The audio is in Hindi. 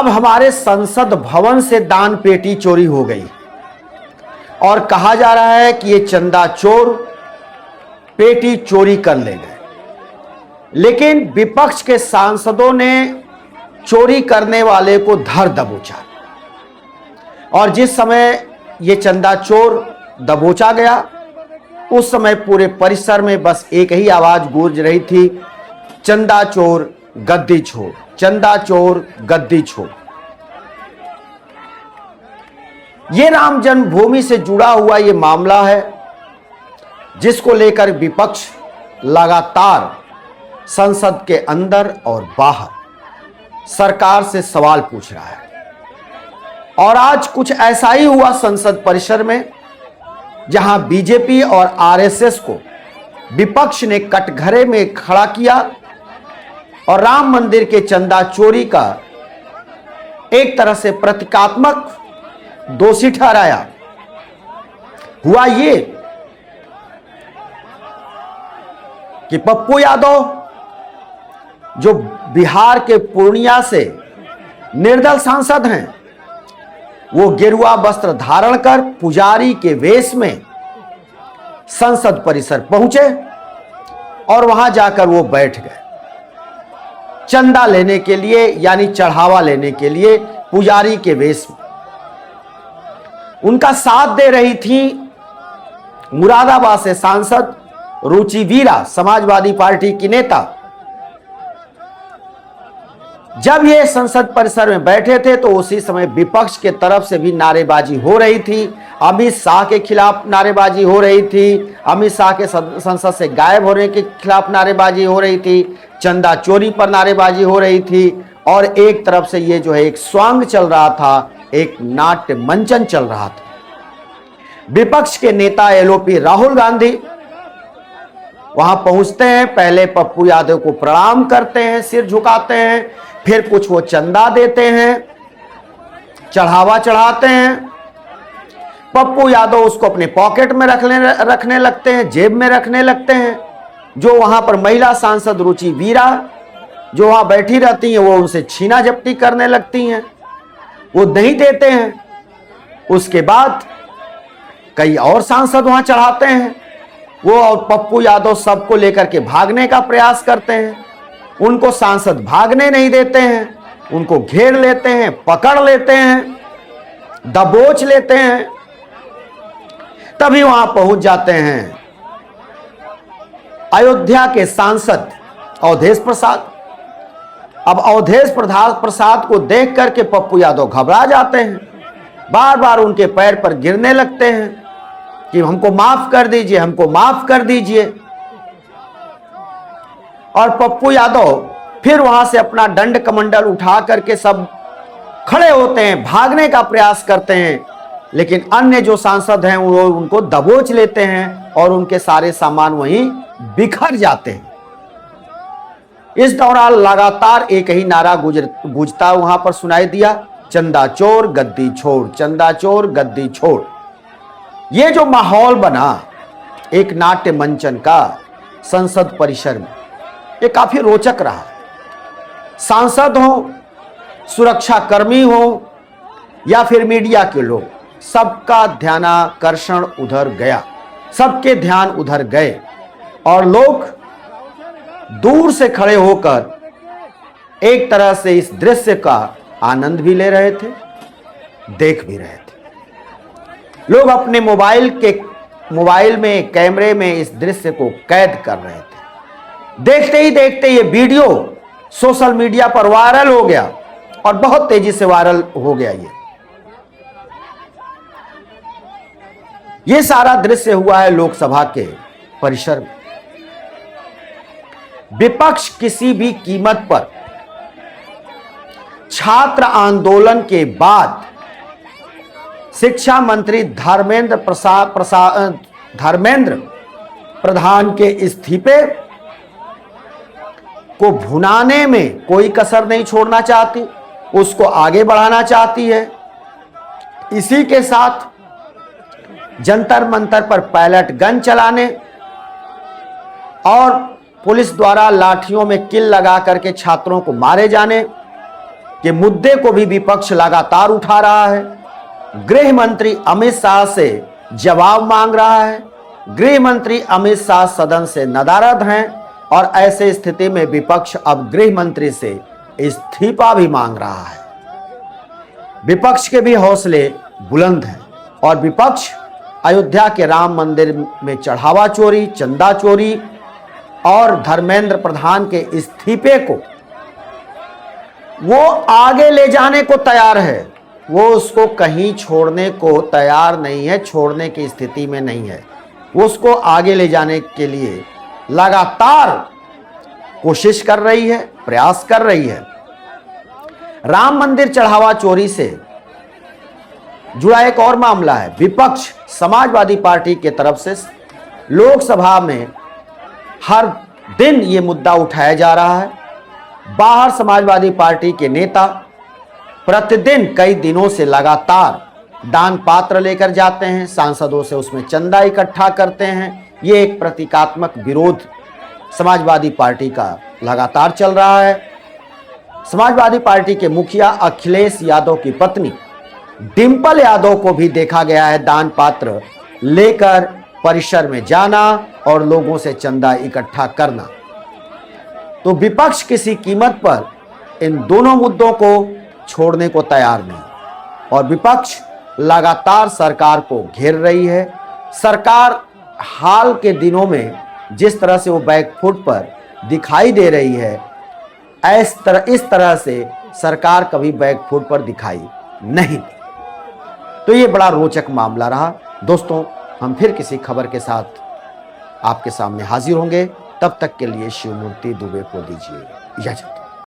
अब हमारे संसद भवन से दान पेटी चोरी हो गई और कहा जा रहा है कि ये चंदा चोर पेटी चोरी कर ले गए। लेकिन विपक्ष के सांसदों ने चोरी करने वाले को धर दबोचा और जिस समय ये चंदा चोर दबोचा गया उस समय पूरे परिसर में बस एक ही आवाज गूंज रही थी, चंदा चोर गद्दी छोड़, चंदा चोर गद्दी छोड़। ये राम जन्मभूमि से जुड़ा हुआ ये मामला है जिसको लेकर विपक्ष लगातार संसद के अंदर और बाहर सरकार से सवाल पूछ रहा है। और आज कुछ ऐसा ही हुआ संसद परिसर में जहां बीजेपी और आरएसएस को विपक्ष ने कटघरे में खड़ा किया और राम मंदिर के चंदा चोरी का एक तरह से प्रतीकात्मक दोषी ठहराया। हुआ ये कि पप्पू यादव जो बिहार के पूर्णिया से निर्दल सांसद हैं, वो गेरुआ वस्त्र धारण कर पुजारी के वेश में संसद परिसर पहुंचे और वहां जाकर वो बैठ गए चंदा लेने के लिए, यानी चढ़ावा लेने के लिए पुजारी के वेश में। उनका साथ दे रही थी मुरादाबाद से सांसद रुचि वीरा, समाजवादी पार्टी की नेता। जब ये संसद परिसर में बैठे थे तो उसी समय विपक्ष के तरफ से भी नारेबाजी हो रही थी। अमित शाह के खिलाफ नारेबाजी हो रही थी, अमित शाह के संसद से गायब होने के खिलाफ नारेबाजी हो रही थी, चंदा चोरी पर नारेबाजी हो रही थी और एक तरफ से ये जो है एक स्वांग चल रहा था, एक नाट्य मंचन चल रहा था। विपक्ष के नेता एलओपी राहुल गांधी वहां पहुंचते हैं, पहले पप्पू यादव को प्रणाम करते हैं, सिर झुकाते हैं, फिर कुछ वो चंदा देते हैं, चढ़ावा चढ़ाते हैं। पप्पू यादव उसको अपने पॉकेट में रखने लगते हैं, जेब में रखने लगते हैं। जो वहां पर महिला सांसद रुचि वीरा जो वहां बैठी रहती हैं वो उनसे छीना झपटी करने लगती हैं, वो नहीं देते हैं। उसके बाद कई और सांसद वहां चढ़ाते हैं, वो और पप्पू यादव सबको लेकर के भागने का प्रयास करते हैं। उनको सांसद भागने नहीं देते हैं, उनको घेर लेते हैं, पकड़ लेते हैं, दबोच लेते हैं। तभी वहां पहुंच जाते हैं अयोध्या के सांसद अवधेश प्रसाद। अब अवधेश प्रसाद को देख करके पप्पू यादव घबरा जाते हैं, बार बार उनके पैर पर गिरने लगते हैं कि हमको माफ कर दीजिए, हमको माफ कर दीजिए। और पप्पू यादव फिर वहां से अपना दंड कमंडल उठा करके सब खड़े होते हैं, भागने का प्रयास करते हैं, लेकिन अन्य जो सांसद हैं वो उनको दबोच लेते हैं और उनके सारे सामान वहीं बिखर जाते हैं। इस दौरान लगातार एक ही नारा गूंजता वहां पर सुनाई दिया, चंदा चोर गद्दी छोड़, चंदा चोर गद्दी छोड़। ये जो माहौल बना एक नाट्य मंचन का संसद परिसर में, ये काफी रोचक रहा। सांसद हो, सुरक्षा कर्मी हो या फिर मीडिया के लोग, सबका ध्यानाकर्षण उधर गया, सबके ध्यान उधर गए और लोग दूर से खड़े होकर एक तरह से इस दृश्य का आनंद भी ले रहे थे, देख भी रहे थे। लोग अपने मोबाइल में, कैमरे में इस दृश्य को कैद कर रहे थे। देखते ही देखते ये वीडियो सोशल मीडिया पर वायरल हो गया और बहुत तेजी से वायरल हो गया। ये सारा दृश्य हुआ है लोकसभा के परिसर में। विपक्ष किसी भी कीमत पर छात्र आंदोलन के बाद शिक्षा मंत्री धर्मेंद्र प्रधान के इस्तीफे को भुनाने में कोई कसर नहीं छोड़ना चाहती, उसको आगे बढ़ाना चाहती है। इसी के साथ जंतर मंतर पर पैलेट गन चलाने और पुलिस द्वारा लाठियों में किल लगा करके छात्रों को मारे जाने के मुद्दे को भी विपक्ष लगातार उठा रहा है। गृह मंत्री अमित शाह से जवाब मांग रहा है। गृह मंत्री अमित शाह सदन से नदारद हैं और ऐसे स्थिति में विपक्ष अब गृह मंत्री से इस्तीफा भी मांग रहा है। विपक्ष के भी हौसले बुलंद हैं और विपक्ष अयोध्या के राम मंदिर में चढ़ावा चोरी, चंदा चोरी और धर्मेंद्र प्रधान के इस्तीफे को वो आगे ले जाने को तैयार है। वो उसको कहीं छोड़ने को तैयार नहीं है, छोड़ने की स्थिति में नहीं है। वो उसको आगे ले जाने के लिए लगातार कोशिश कर रही है, प्रयास कर रही है। राम मंदिर चढ़ावा चोरी से जुड़ा एक और मामला है। विपक्ष समाजवादी पार्टी के तरफ से लोकसभा में हर दिन ये मुद्दा उठाया जा रहा है। बाहर समाजवादी पार्टी के नेता प्रतिदिन कई दिनों से लगातार दान पात्र लेकर जाते हैं, सांसदों से उसमें चंदा इकट्ठा करते हैं। ये एक प्रतीकात्मक विरोध समाजवादी पार्टी का लगातार चल रहा है। समाजवादी पार्टी के मुखिया अखिलेश यादव की पत्नी डिंपल यादव को भी देखा गया है दान पात्र लेकर परिसर में जाना और लोगों से चंदा इकट्ठा करना। तो विपक्ष किसी कीमत पर इन दोनों मुद्दों को छोड़ने को तैयार नहीं और विपक्ष लगातार सरकार को घेर रही है। सरकार हाल के दिनों में जिस तरह से वो बैकफुट पर दिखाई दे रही है, इस तरह से सरकार कभी बैकफुट पर दिखाई नहीं दी। तो ये बड़ा रोचक मामला रहा। दोस्तों, हम फिर किसी खबर के साथ आपके सामने हाजिर होंगे। तब तक के लिए शिवमूर्ति दुबे को दीजिए इजाजत।